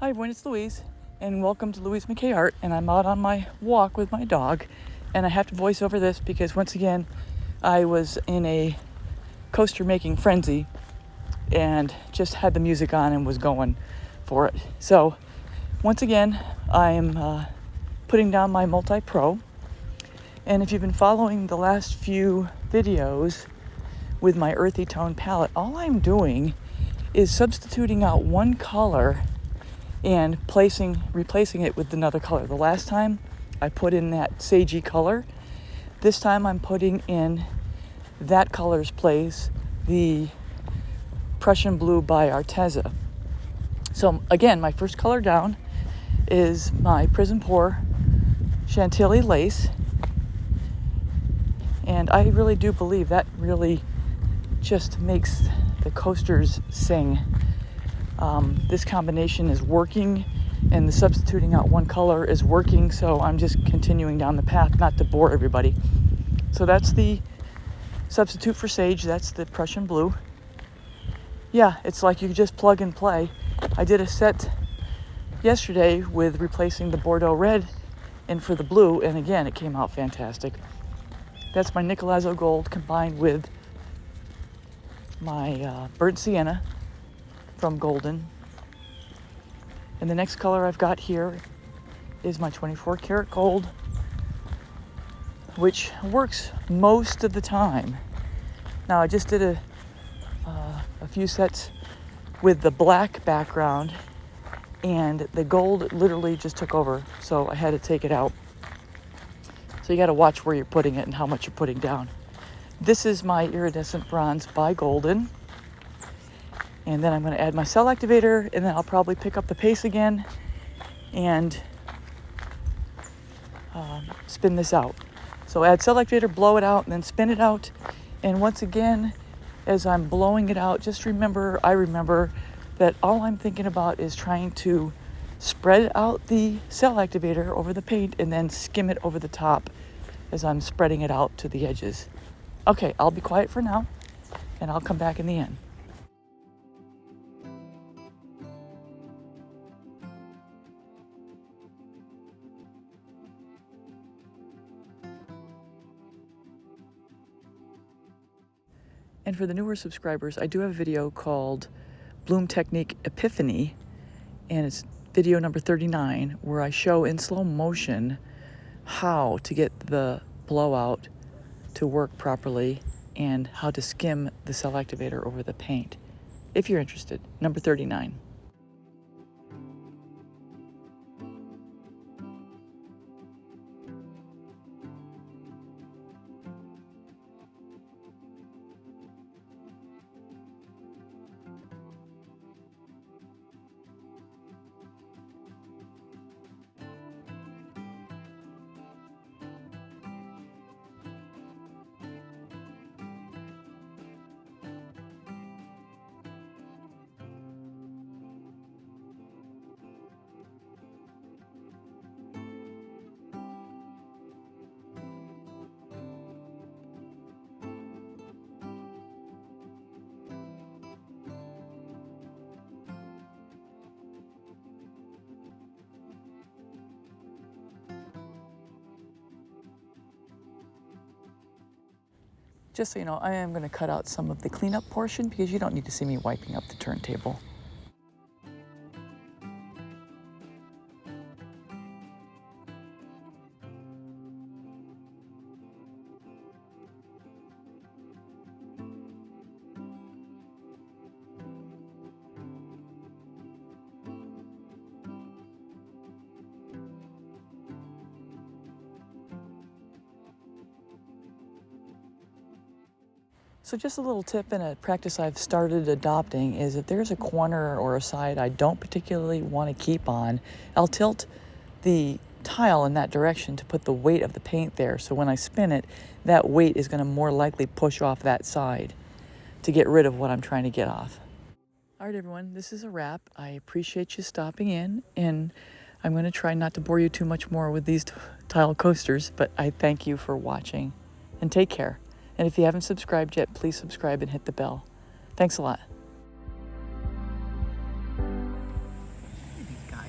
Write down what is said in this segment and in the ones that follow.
Hi everyone, it's Louise, and welcome to Louise McKay Art, and I'm out on my walk with my dog, and I have to voice over this because once again, I was in a coaster making frenzy and just had the music on and was going for it. So once again, I'm putting down my MultiPro, and if you've been following the last few videos with my earthy tone palette, all I'm doing is substituting out one color and replacing it with another color. The last time I put in that sagey color. This time I'm putting in that color's place, the Prussian blue by Arteza. So again, my first color down is my Prizmpour Chantilly lace. And I really do believe that really just makes the coasters sing. This combination is working, and the substituting out one color is working, so I'm just continuing down the path, not to bore everybody. So that's the substitute for sage. That's the Prussian blue. Yeah, it's like you just plug and play. I did a set yesterday with replacing the Bordeaux red in for the blue, and again, it came out fantastic. That's my Nicolazo gold combined with my burnt sienna from Glidden. And the next color I've got here is my 24 karat gold, which works most of the time. Now I just did a few sets with the black background, and the gold literally just took over, so I had to take it out. So you got to watch where you're putting it and how much you're putting down. This is my Iridescent bronze by Glidden. And then I'm going to add my cell activator, and then I'll probably pick up the pace again and spin this out. So add cell activator, blow it out, and then spin it out. And once again, as I'm blowing it out, just I remember that all I'm thinking about is trying to spread out the cell activator over the paint and then skim it over the top as I'm spreading it out to the edges. Okay, I'll be quiet for now, and I'll come back in the end. And for the newer subscribers, I do have a video called Bloom Technique Epiphany, and it's video number 39, where I show in slow motion how to get the blowout to work properly and how to skim the cell activator over the paint. If you're interested, number 39. Just so you know, I am going to cut out some of the cleanup portion because you don't need to see me wiping up the turntable. So just a little tip and a practice I've started adopting is if there's a corner or a side I don't particularly want to keep on, I'll tilt the tile in that direction to put the weight of the paint there. So when I spin it, that weight is going to more likely push off that side to get rid of what I'm trying to get off. All right, everyone, this is a wrap. I appreciate you stopping in, and I'm going to try not to bore you too much more with these tile coasters, but I thank you for watching, and take care. And if you haven't subscribed yet, please subscribe and hit the bell. Thanks a lot. Guys.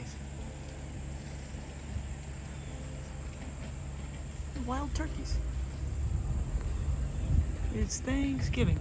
wild turkeys. It's Thanksgiving.